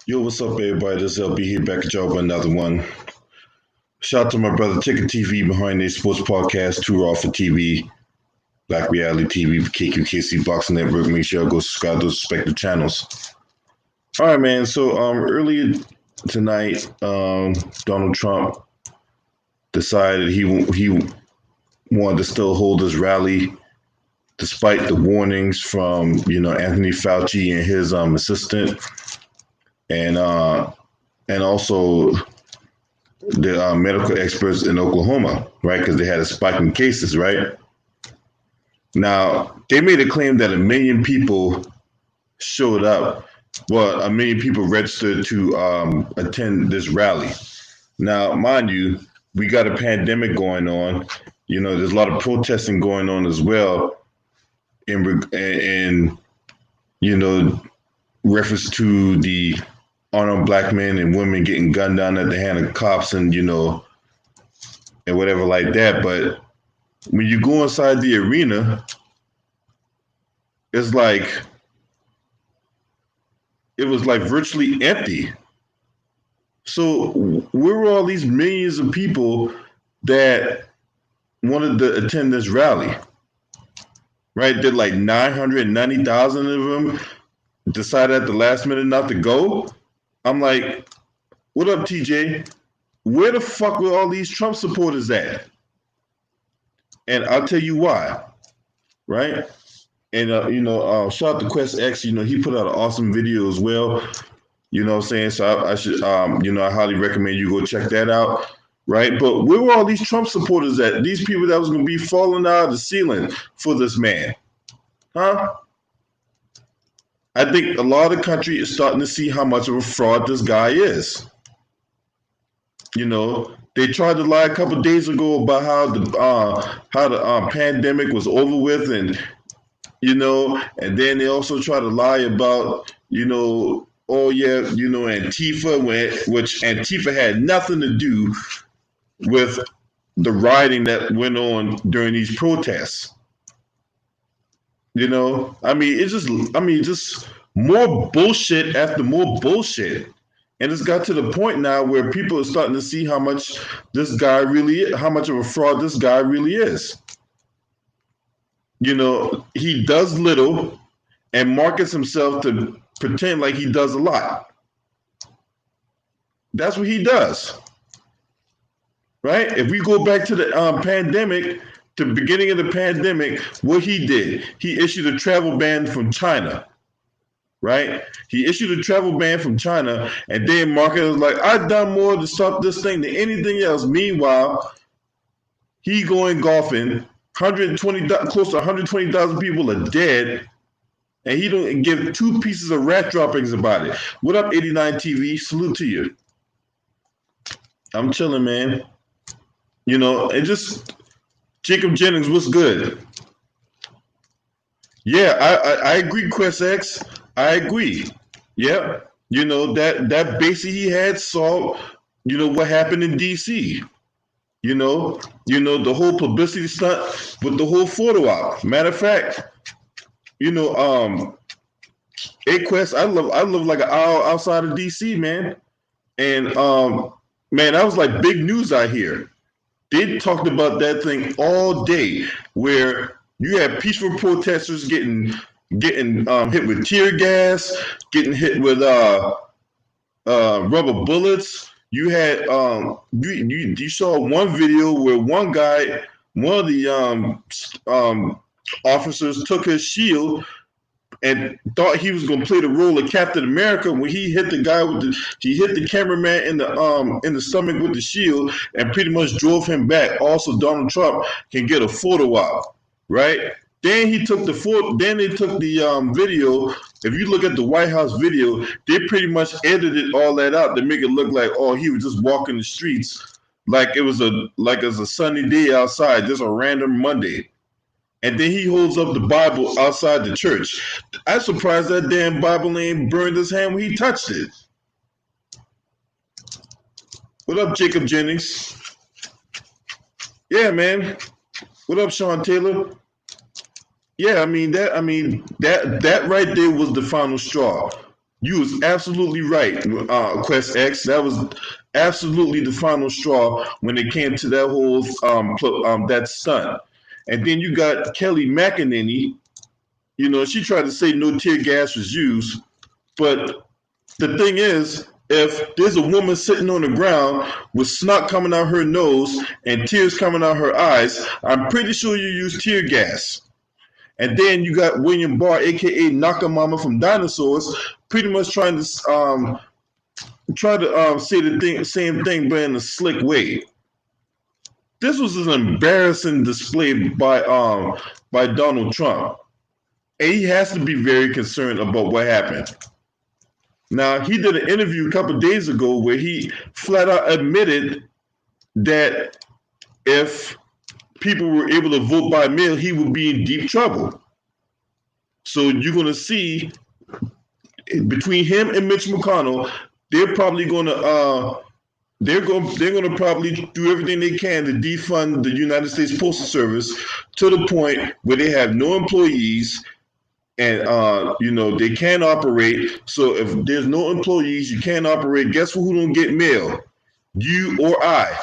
Yo, what's up, everybody? This is LB here back at y'all with another one. Shout out to my brother Ticket TV behind the sports podcast, Two Raw for TV, Black Reality TV, KQKC Boxing Network. Make sure y'all go subscribe to those respective channels. All right, man. So earlier tonight, Donald Trump decided he wanted to still hold his rally despite the warnings from Anthony Fauci and his assistant, and also the medical experts in Oklahoma, right? Because they had a spike in cases, right? Now, they made a claim that 1 million people showed up. Well, 1 million people registered to attend this rally. Now, mind you, we got a pandemic going on. There's a lot of protesting going on as well in reference to the unarmed black men and women getting gunned down at the hand of cops and whatever like that. But when you go inside the arena, it's like it was like virtually empty. So where were all these millions of people that wanted to attend this rally? Right? Did like 990,000 of them decided at the last minute not to go? I'm like, what up, TJ? Where the fuck were all these Trump supporters at? And I'll tell you why, right? And shout out to Quest X. He put out an awesome video as well. You know what I'm saying? So I should, I highly recommend you go check that out, right? But where were all these Trump supporters at? These people that was going to be falling out of the ceiling for this man, huh? I think a lot of the country is starting to see how much of a fraud this guy is. They tried to lie a couple of days ago about how the pandemic was over with, and and then they also try to lie about oh yeah, Antifa, which Antifa had nothing to do with the rioting that went on during these protests. Just more bullshit after more bullshit. And it's got to the point now where people are starting to see how much this guy really is, how much of a fraud this guy really is. He does little and markets himself to pretend like he does a lot. That's what he does. Right? If we go back to the pandemic, to the beginning of the pandemic, what he did, he issued a travel ban from China. Right? He issued a travel ban from China, and then marketed was like, I've done more to stop this thing than anything else. Meanwhile, he going golfing, close to 120,000 people are dead, and he don't give two pieces of rat droppings about it. What up, 89 TV? Salute to you. I'm chilling, man. And just Jacob Jennings, what's good? Yeah, I agree, Quest X. I agree. Yeah. That basically he had saw, what happened in DC. The whole publicity stunt with the whole photo op. Matter of fact, A-Quest, I live like an hour outside of DC, man. And man, that was like big news out here. They talked about that thing all day, where you had peaceful protesters getting hit with tear gas, getting hit with rubber bullets. You had you saw one video where one of the officers took his shield and thought he was going to play the role of Captain America when he hit the guy he hit the cameraman in the stomach with the shield and pretty much drove him back. Also, Donald Trump can get a photo op, right? Then he took the photo. Then they took the video. If you look at the White House video, they pretty much edited all that out to make it look like, oh, he was just walking the streets like it was a sunny day outside, just a random Monday. And then he holds up the Bible outside the church. I'm surprised that damn Bible ain't burned his hand when he touched it. What up, Jacob Jennings? Yeah, man. What up, Sean Taylor? Yeah, that right there was the final straw. You was absolutely right, Quest X. That was absolutely the final straw when it came to that whole that stunt. And then you got Kelly McEnany. You know, she tried to say no tear gas was used, but the thing is, if there's a woman sitting on the ground with snot coming out her nose and tears coming out her eyes, I'm pretty sure you use tear gas. And then you got William Barr, aka Nakamama from Dinosaurs, pretty much trying to say same thing, but in a slick way. This was an embarrassing display by Donald Trump, and he has to be very concerned about what happened. Now, he did an interview a couple of days ago where he flat out admitted that if people were able to vote by mail, he would be in deep trouble. So you're going to see between him and Mitch McConnell, they're probably going to they're going to probably do everything they can to defund the United States Postal Service to the point where they have no employees and you know, they can't operate. So if there's no employees, you can't operate. Guess who don't get mail? You or I.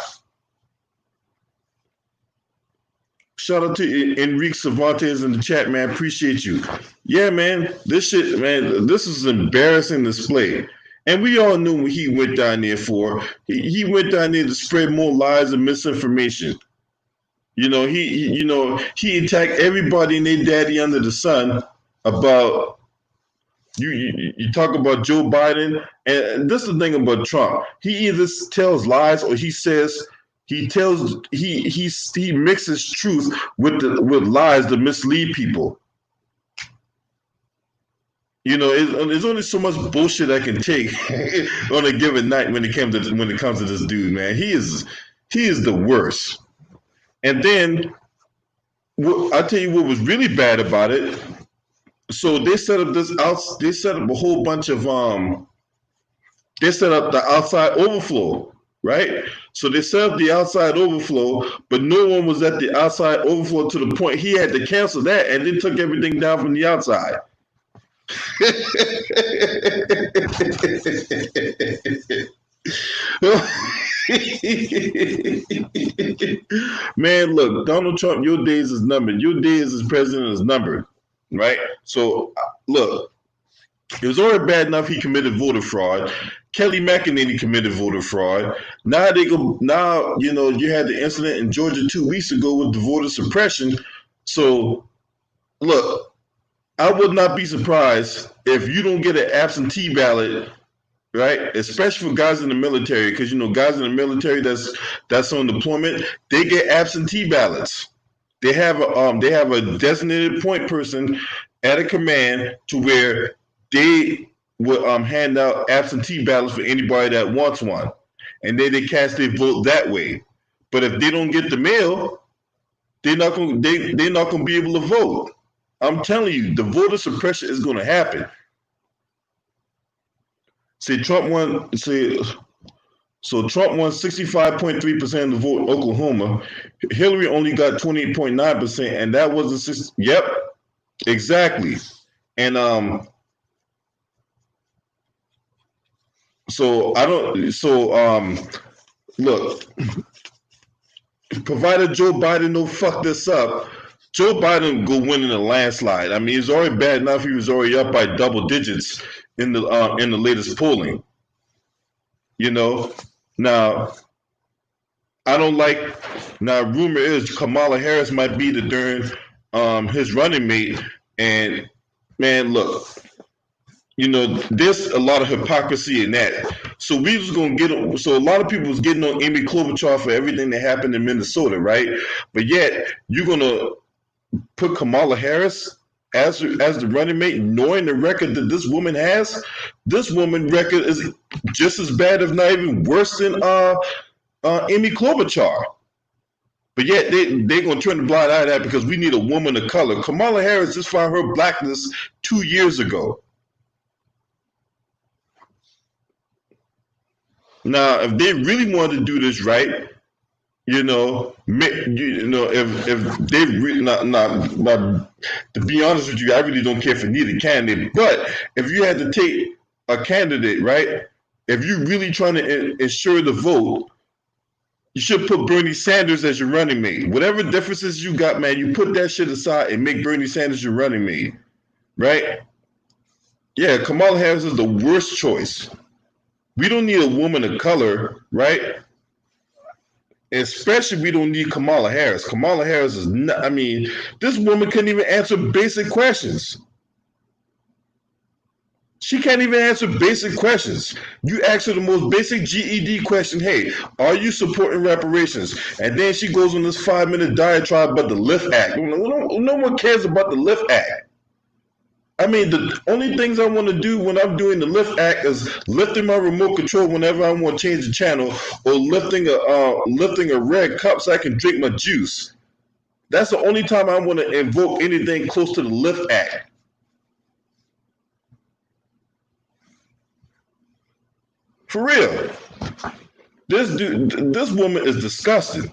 Shout out to Enrique Cervantes in the chat, man. Appreciate you. Yeah, man. This shit, man. This is an embarrassing display. And we all knew what he went down there for. He went down there to spread more lies and misinformation. You know, he attacked everybody and their daddy under the sun about you talk about Joe Biden, and this is the thing about Trump. He either tells lies or he mixes truth with lies to mislead people. You know, there's only so much bullshit I can take on a given night when it comes to this dude, man. He is the worst. And then I'll tell you what was really bad about it. So they set up a whole bunch of they set up the outside overflow, right? So they set up the outside overflow, but no one was at the outside overflow to the point he had to cancel that and then took everything down from the outside. Man, look, Donald Trump, your days is numbered. Your days as president is numbered, right? So, look, it was already bad enough he committed voter fraud. Kelly McEnany committed voter fraud. Now you know, you had the incident in Georgia 2 weeks ago with the voter suppression. So, look, I would not be surprised if you don't get an absentee ballot, right? Especially for guys in the military, because you know, guys in the military that's on deployment, they get absentee ballots. They have a designated point person at a command to where they will hand out absentee ballots for anybody that wants one, and then they cast their vote that way. But if they don't get the mail, they're not going to be able to vote. I'm telling you, the voter suppression is going to happen. So Trump won 65.3% of the vote in Oklahoma. Hillary only got 28.9%, and that was yep, exactly. And look, provided Joe Biden don't fuck this up, Joe Biden go win in a landslide. I mean, it's already bad enough he was already up by double digits in the latest polling. You know, now I don't like. Now, rumor is Kamala Harris might be his running mate, and man, look, you know, there's a lot of hypocrisy in that. So we was gonna get. So a lot of people was getting on Amy Klobuchar for everything that happened in Minnesota, right? But yet you're gonna put Kamala Harris as the running mate, knowing the record that this woman has. This woman's record is just as bad, if not even worse, than Amy Klobuchar. But yet they're going to turn the blind eye to that because we need a woman of color. Kamala Harris just found her blackness 2 years ago. Now, if they really wanted to do this right, you know, if they really not to be honest with you, I really don't care for neither candidate. But if you had to take a candidate, right? If you're really trying to ensure the vote, you should put Bernie Sanders as your running mate. Whatever differences you got, man, you put that shit aside and make Bernie Sanders your running mate, right? Yeah, Kamala Harris is the worst choice. We don't need a woman of color, right? Especially, we don't need Kamala Harris. Kamala Harris is not, I mean, this woman couldn't even answer basic questions. She can't even answer basic questions. You ask her the most basic GED question, hey, are you supporting reparations? And then she goes on this 5-minute diatribe about the LIFT Act. No one cares about the LIFT Act. I mean, the only things I want to do when I'm doing the LIFT Act is lifting my remote control whenever I want to change the channel, or lifting a red cup so I can drink my juice. That's the only time I want to invoke anything close to the LIFT Act. For real. This woman is disgusting.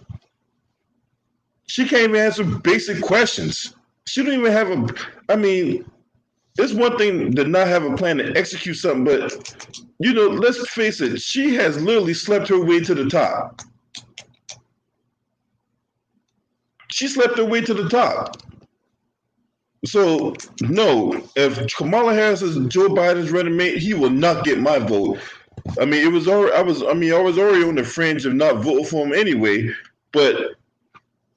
She can't even answer basic questions. She don't even have a, I mean, it's one thing to not have a plan to execute something, but, let's face it, she has literally slept her way to the top. She slept her way to the top. So, no, if Kamala Harris is Joe Biden's running mate, he will not get my vote. I mean, I was already on the fringe of not voting for him anyway. But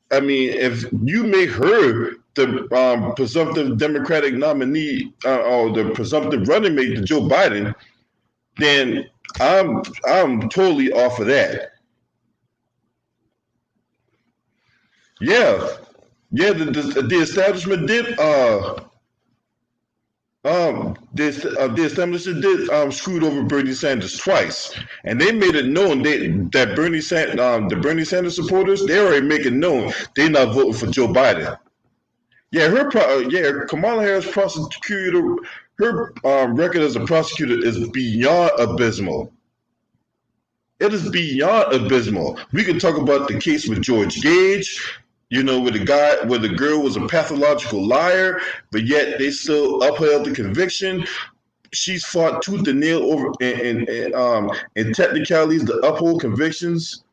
I mean, if you make her the presumptive Democratic nominee or the presumptive running mate to Joe Biden, then I'm totally off of that. Yeah, the establishment did the establishment did screwed over Bernie Sanders twice, and they made it known that the Bernie Sanders supporters, they already make it known they're not voting for Joe Biden. Yeah, Kamala Harris prosecutor, her record as a prosecutor is beyond abysmal. It is beyond abysmal. We can talk about the case with George Gage, where the girl was a pathological liar, but yet they still upheld the conviction. She's fought tooth and nail over and technicalities to uphold convictions.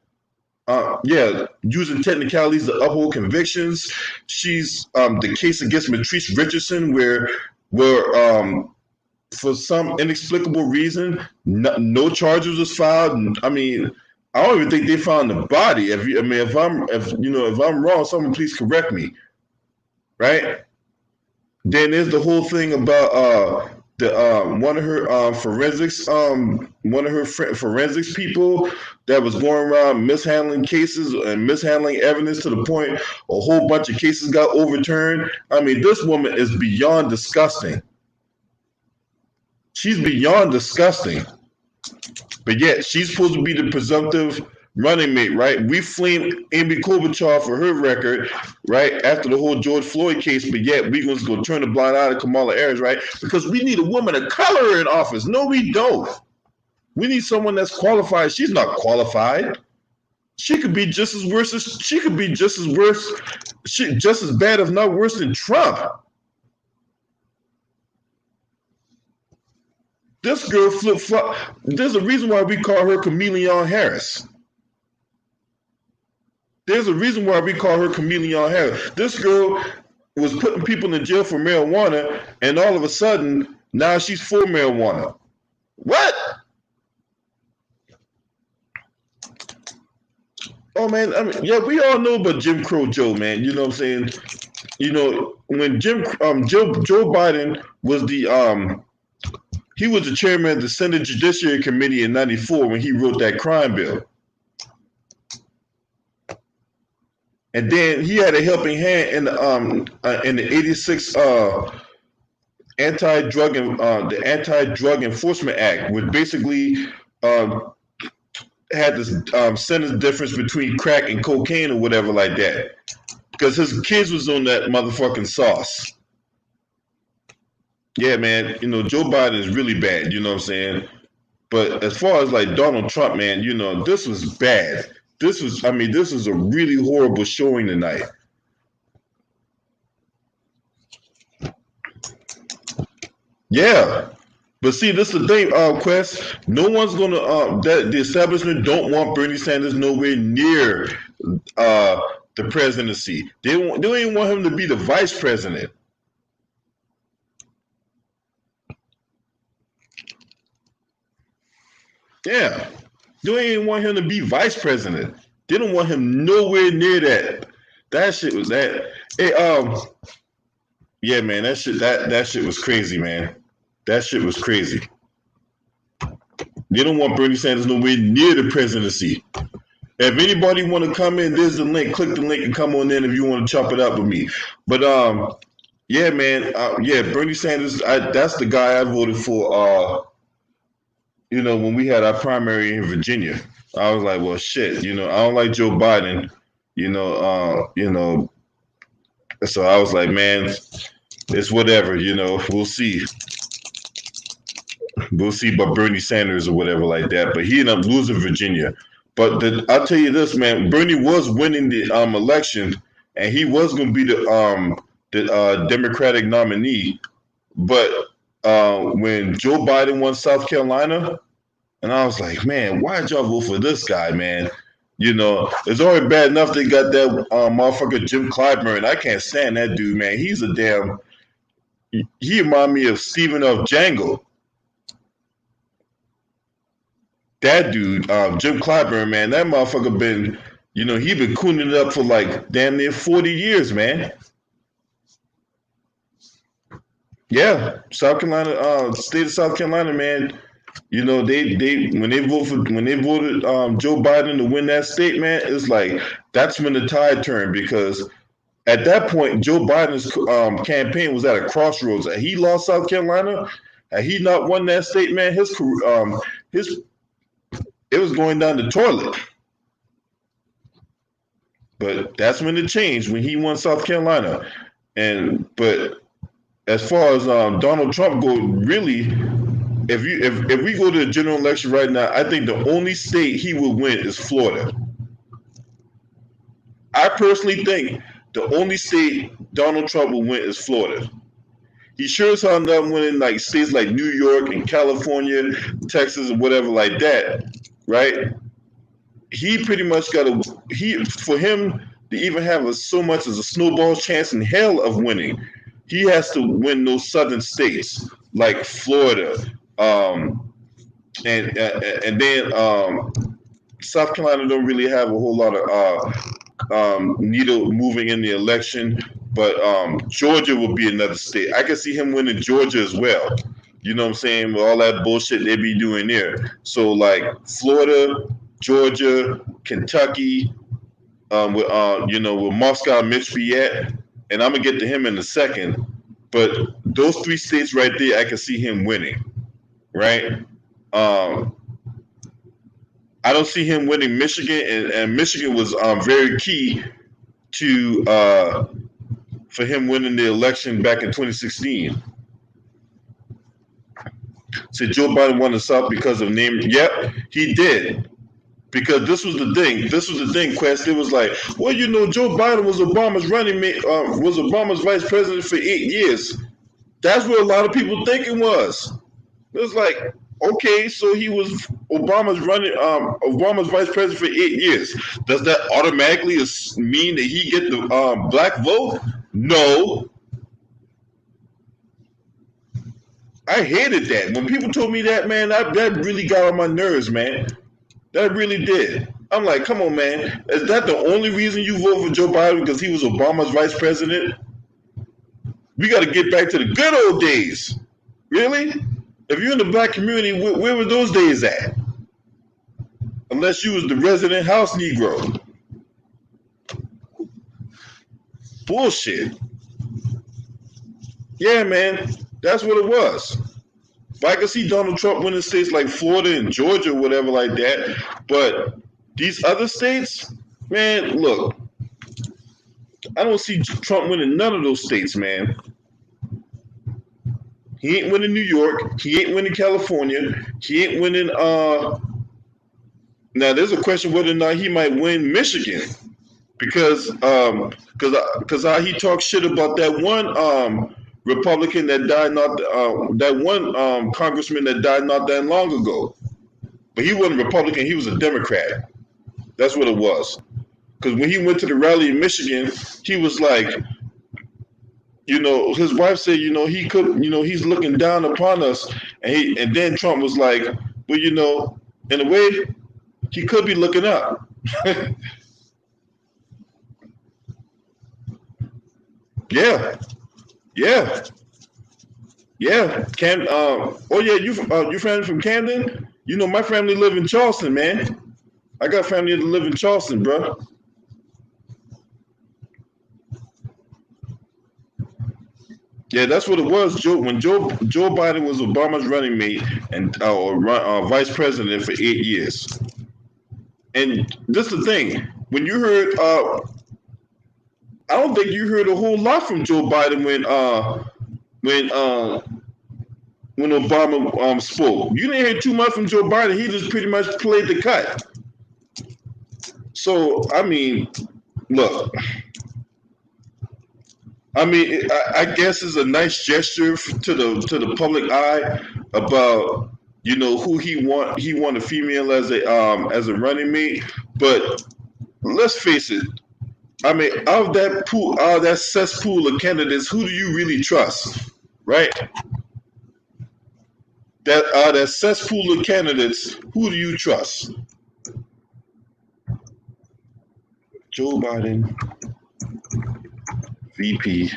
Using technicalities to uphold convictions. She's the case against Matrice Richardson, where for some inexplicable reason, no charges was filed. I mean, I don't even think they found the body. If I'm wrong, someone please correct me. Right? Then there's the whole thing about one of her forensics people that was going around mishandling cases and mishandling evidence to the point a whole bunch of cases got overturned. I mean, this woman is beyond disgusting. She's beyond disgusting. But yet, she's supposed to be the presumptive running mate, right? We flamed Amy Klobuchar for her record, right, after the whole George Floyd case, but yet we was going to turn a blind eye to Kamala Harris, right? Because we need a woman of color in office. No, we don't. We need someone that's qualified. She's not qualified. She could be just as bad, if not worse than Trump. This girl flip-flop. There's a reason why we call her Chameleon Harris. There's a reason why we call her Chameleon Harris. This girl was putting people in jail for marijuana, and all of a sudden, now she's for marijuana. What? Oh man, I mean, yeah, we all know about Jim Crow Joe, man. You know what I'm saying? When Joe Biden was he was the chairman of the Senate Judiciary Committee in '94 when he wrote that crime bill. And then he had a helping hand in the '86 the Anti-Drug Enforcement Act, which basically had this sentence difference between crack and cocaine or whatever like that, because his kids was on that motherfucking sauce. Yeah, man, Joe Biden is really bad, you know what I'm saying? But as far as like Donald Trump, man, this was bad. This was a really horrible showing tonight. Yeah. But see, this is the thing, Quest. No one's gonna that the establishment don't want Bernie Sanders nowhere near uh the presidency. They don't even want him to be the vice president. Yeah. They don't even want him to be vice president. They don't want him nowhere near that. That shit was that. Hey, yeah, man, that shit was crazy, man. That shit was crazy. They don't want Bernie Sanders nowhere near the presidency. If anybody want to come in, there's the link. Click the link and come on in if you want to chop it up with me. But yeah, man, yeah, Bernie Sanders. That's the guy I voted for. When we had our primary in Virginia, I was like, well, shit. I don't like Joe Biden. You know, so I was like, man, it's whatever. We'll see. We'll see about Bernie Sanders or whatever like that. But he ended up losing Virginia. But I'll tell you this, man. Bernie was winning the election, and he was going to be the Democratic nominee. But when Joe Biden won South Carolina, and I was like, man, why did y'all vote for this guy, man? It's already bad enough they got that motherfucker Jim Clyburn. I can't stand that dude, man. He's a damn. He reminded me of Stephen of Django. That dude, Jim Clyburn, man, that motherfucker been, he been cooning it up for like damn near 40 years, man. Yeah, South Carolina, state of South Carolina, man. They when they voted Joe Biden to win that state, man, it's like that's when the tide turned because at that point Joe Biden's campaign was at a crossroads. And he lost South Carolina, and he not won that state, man. His it was going down the toilet. But that's when it changed when he won South Carolina. But as far as Donald Trump go, really, if we go to the general election right now, I think the only state he will win is Florida. I personally think the only state Donald Trump will win is Florida. He sure as hell not winning like states like New York and California, Texas, and whatever like that, right? He pretty much got for him to even have so much as a snowball's chance in hell of winning, he has to win those southern states like Florida, and then South Carolina don't really have a whole lot of needle moving in the election, but Georgia will be another state. I can see him winning Georgia as well. You know what I'm saying? With all that bullshit they be doing there. So like Florida, Georgia, Kentucky, where Moscow Mitch be at, and I'm gonna get to him in a second. But those three states right there, I can see him winning, right? I don't see him winning Michigan, and Michigan was very key to for him winning the election back in 2016. So Joe Biden won the South because of name. Yep, he did. Because this was the thing. This was the thing, Quest. It was like, well, Joe Biden was Obama's running mate, was Obama's vice president for 8 years. That's what a lot of people think it was. It was like, okay, so he was Obama's vice president for 8 years. Does that automatically mean that he get the black vote? No. I hated that. When people told me that, man, that really got on my nerves, man. That really did. I'm like, come on, man. Is that the only reason you vote for Joe Biden because he was Obama's vice president? We got to get back to the good old days. Really? If you're in the black community, where were those days at? Unless you was the resident house Negro. Bullshit. Yeah, man. That's what it was. But I can see Donald Trump winning states like Florida and Georgia or whatever like that. But these other states, man, look, I don't see Trump winning none of those states, man. He ain't winning New York. He ain't winning California. He ain't winning. Now, there's a question whether or not he might win Michigan because how he talks shit about that one Republican that died not that one congressman that died not that long ago. But he wasn't a Republican, he was a Democrat. That's what it was. Because when he went to the rally in Michigan, he was like, his wife said, he could, he's looking down upon us, and then Trump was like, well, in a way, he could be looking up. Yeah, yeah, yeah. Oh yeah, you family from Camden? My family live in Charleston, man. I got family that live in Charleston, bro. Yeah, that's what it was. Joe Biden was Obama's running mate and vice president for 8 years. And this is the thing: when you heard, I don't think you heard a whole lot from Joe Biden when when Obama spoke. You didn't hear too much from Joe Biden. He just pretty much played the cut. So I mean, look. I mean, I guess it's a nice gesture to the public eye about who he want. He want a female as a running mate, but let's face it. I mean, out of that cesspool of candidates, who do you really trust, right? That cesspool of candidates, who do you trust? Joe Biden, VP.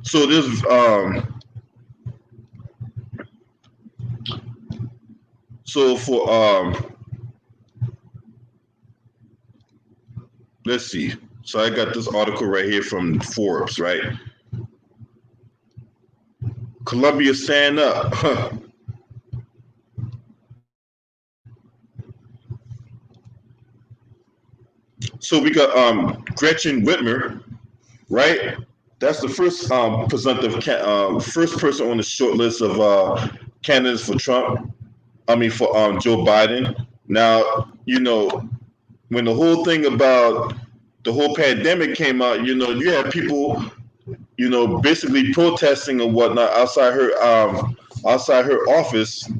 So this so for let's see. So I got this article right here from Forbes, right? Columbia stand up. So we got Gretchen Whitmer, right? That's the first first person on the short list of candidates for Trump. I mean for Joe Biden. Now, when the whole thing about the whole pandemic came out, you had people, basically protesting and whatnot outside her office.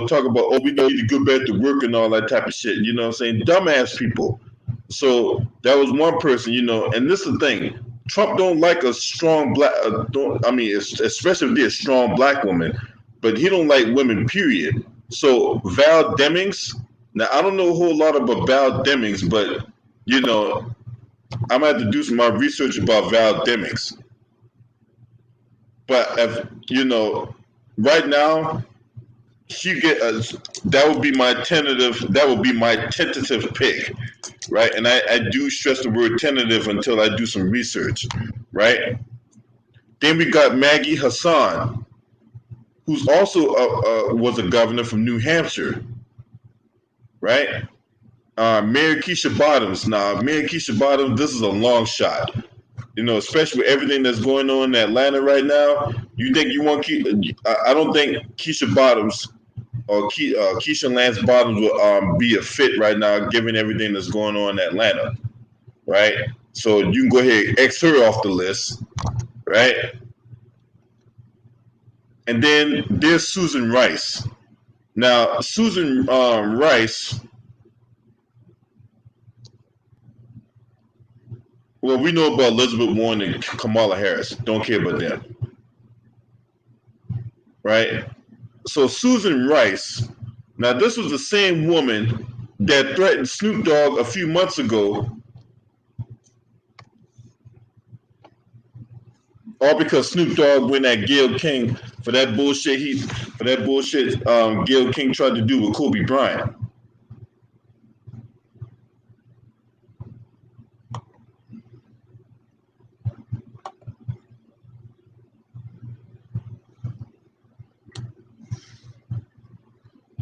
Talk about, oh, we need to go back to work and all that type of shit. You know what I'm saying? Dumbass people. So that was one person, and this is the thing. Trump don't like a strong black, especially if they're a strong black woman, but he don't like women, period. So Val Demings, now I don't know a whole lot about Val Demings, but, I'm going to have to do some more research about Val Demings. But, if, right now, that would be my tentative pick, right? And I do stress the word tentative until I do some research, right? Then we got Maggie Hassan, who's also was a governor from New Hampshire, right? Mayor Keisha Bottoms. Now, Mayor Keisha Bottoms, this is a long shot. Especially with everything that's going on in Atlanta right now. You think you want I don't think Keisha Bottoms or Keisha Lance Bottoms will be a fit right now, given everything that's going on in Atlanta, right? So you can go ahead and X her off the list, right? And then there's Susan Rice. Now, Susan Rice, well, we know about Elizabeth Warren and Kamala Harris. Don't care about them, right? So Susan Rice, now this was the same woman that threatened Snoop Dogg a few months ago, all because Snoop Dogg went at Gayle King for that bullshit Gayle King tried to do with Kobe Bryant.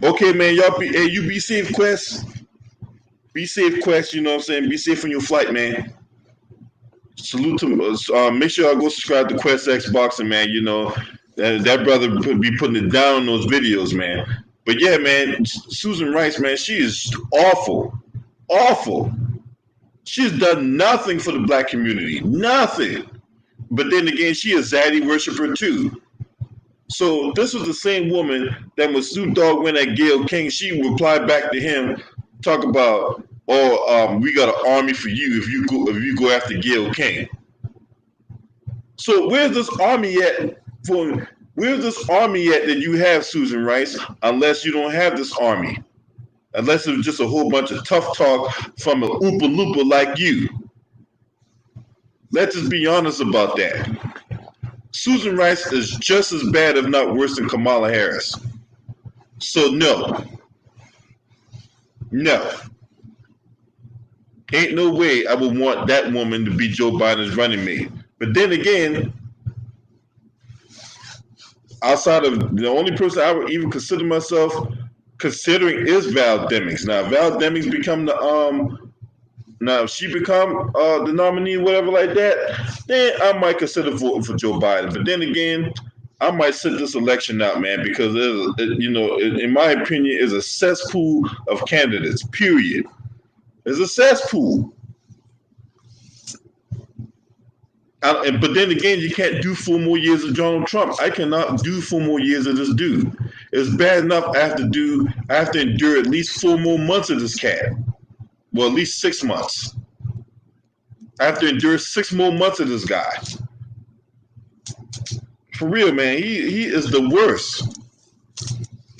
Okay, man, you be safe, Quest. Be safe, Quest. You know what I'm saying? Be safe on your flight, man. Salute to make sure I go subscribe to Quest X Boxing, man. That brother be putting it down on those videos, man. But yeah, man, Susan Rice, man, she is awful, awful. She's done nothing for the black community. Nothing. But then again, she a zaddy worshiper too. So this was the same woman that when Snoop Dogg went at Gayle King, she replied back to him, talk about, we got an army for you if you go after Gayle King. So where's this army at? Where's this army at that you have, Susan Rice? Unless you don't have this army, unless it was just a whole bunch of tough talk from an Oompa Loompa like you. Let's just be honest about that. Susan Rice is just as bad, if not worse, than Kamala Harris. So no. Ain't no way I would want that woman to be Joe Biden's running mate. But then again, outside of the only person I would even consider myself considering is Val Demings. Now, Val Demings become now if she become the nominee, whatever like that, then I might consider voting for Joe Biden. But then again, I might sit this election out, man, because in my opinion, is a cesspool of candidates. Period. It's a cesspool. But then again, you can't do 4 more years of Donald Trump. I cannot do 4 more years of this dude. It's bad enough I have to endure at least 4 more months of this cat. Well, at least 6 months. I have to endure 6 more months of this guy. For real, man, he is the worst.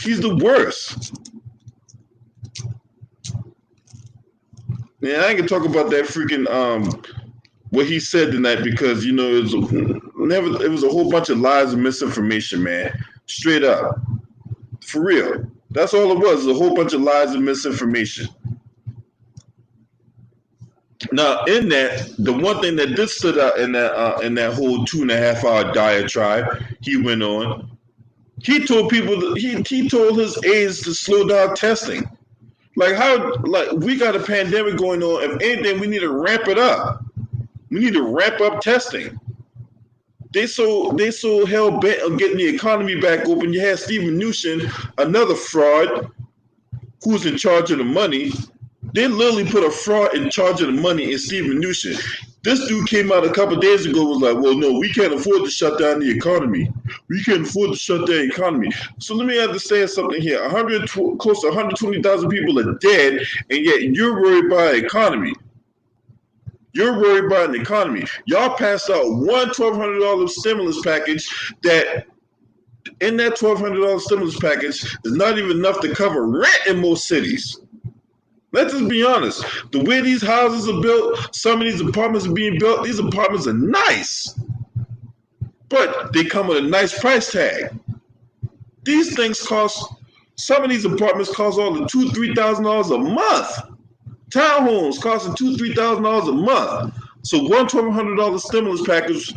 He's the worst. Man, I ain't gonna talk about that freaking what he said tonight because it was a whole bunch of lies and misinformation, man. Straight up, for real. That's all it was. A whole bunch of lies and misinformation. Now, in that, the one thing that did stood out in that whole 2.5 hour diatribe he went on, he told people he told his aides to slow down testing. Like we got a pandemic going on. If anything, we need to ramp it up. We need to ramp up testing. They so hell bent on getting the economy back open. You had Steven Mnuchin, another fraud, who's in charge of the money. They literally put a fraud in charge of the money in Steven Mnuchin. This dude came out a couple of days ago and was like, well, no, we can't afford to shut down the economy. We can't afford to shut down the economy. So let me understand something here. Close to 120,000 people are dead, and yet you're worried about the economy. You're worried about an economy. Y'all passed out one $1,200 stimulus package that in that $1,200 stimulus package is not even enough to cover rent in most cities. Let's just be honest. The way these houses are built, some of these apartments are being built, these apartments are nice. But they come with a nice price tag. These things some of these apartments cost all the $2,000, $3,000 a month. Townhomes costing $2,000, $3,000 a month. So one $1,200 stimulus package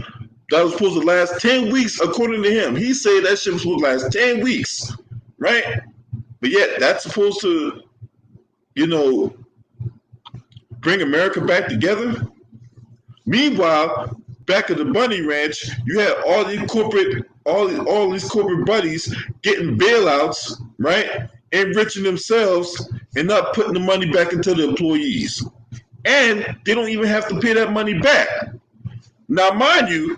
that was supposed to last 10 weeks, according to him. He said that shit was supposed to last 10 weeks, right? But yet that's supposed to, bring America back together. Meanwhile, back at the Bunny Ranch, you had all these corporate buddies getting bailouts, right? Enriching themselves and not putting the money back into the employees. And they don't even have to pay that money back. Now, mind you,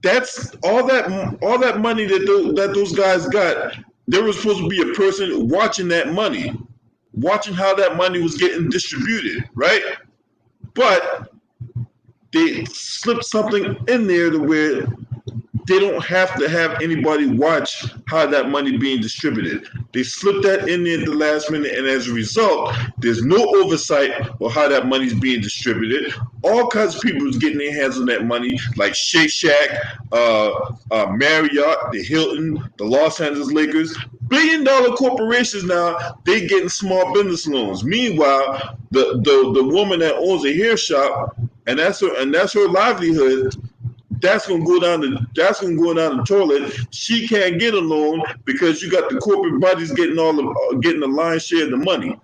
that's all that money that those guys got. There was supposed to be a person watching that money, watching how that money was getting distributed, right? But they slipped something in there to where they don't have to have anybody watch how that money being distributed. They slipped that in there at the last minute, and as a result, there's no oversight of how that money is being distributed. All kinds of people is getting their hands on that money, like Shake Shack, Marriott, the Hilton, the Los Angeles Lakers. Billion-dollar corporations now, they getting small business loans. Meanwhile, the woman that owns a hair shop, and that's her livelihood. That's gonna go down the toilet. She can't get a loan because you got the corporate bodies getting the lion's share of the money.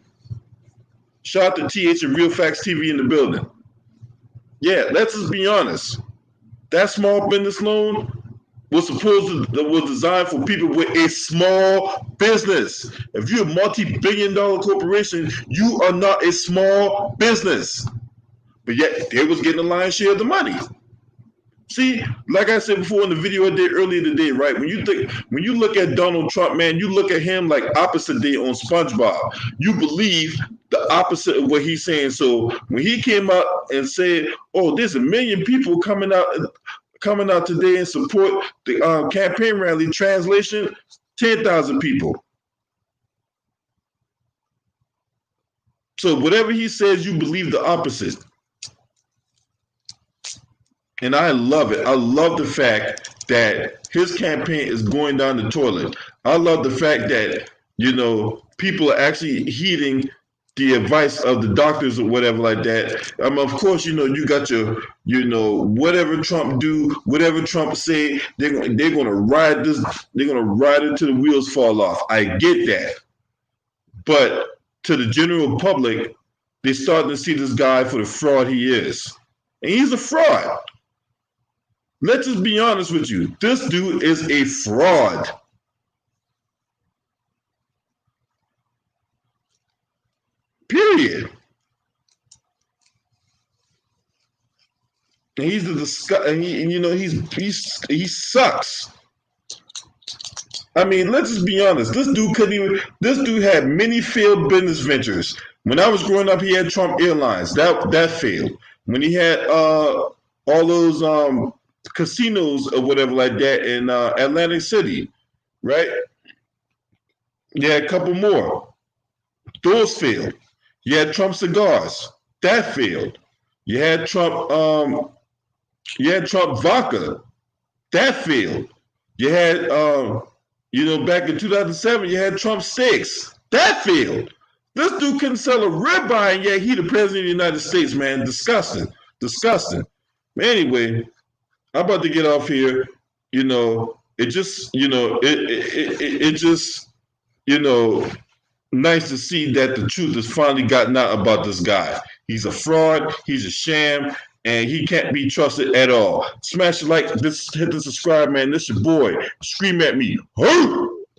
Shout out to TH and Real Facts TV in the building. Yeah, let's just be honest. That small business loan, was designed for people with a small business. If you're a multi-billion-dollar corporation, you are not a small business. But yet they was getting a lion's share of the money. See, like I said before in the video I did earlier today, right? When you look at Donald Trump, man, you look at him like opposite day on SpongeBob. You believe the opposite of what he's saying. So when he came out and said, "Oh, there's a million people coming out today and support the campaign rally," translation, 10,000 people. So whatever he says, you believe the opposite. And I love it. I love the fact that his campaign is going down the toilet. I love the fact that, people are actually heeding the advice of the doctors or whatever like that. Of course, you got your, whatever Trump do, whatever Trump say, they're gonna ride this, they're gonna ride it till the wheels fall off. I get that. But to the general public, they're starting to see this guy for the fraud he is. And he's a fraud. Let's just be honest with you. This dude is a fraud. Period. And he's the disgust. And he sucks. I mean, let's just be honest. This dude couldn't even. This dude had many failed business ventures. When I was growing up, he had Trump Airlines. That failed. When he had all those casinos or whatever like that in Atlantic City, right? Yeah, a couple more. Those failed. You had Trump cigars. That failed. You had Trump. You had Trump vodka. That failed. You had, back in 2007, you had Trump steaks. That failed. This dude couldn't sell a ribeye, and yet he the president of the United States, man. Disgusting. Disgusting. Anyway, I'm about to get off here. It just, it just, nice to see that the truth has finally gotten out about this guy. He's a fraud. He's a sham. And he can't be trusted at all. Smash the like, hit the subscribe, man. This your boy. Scream at me. Hoo!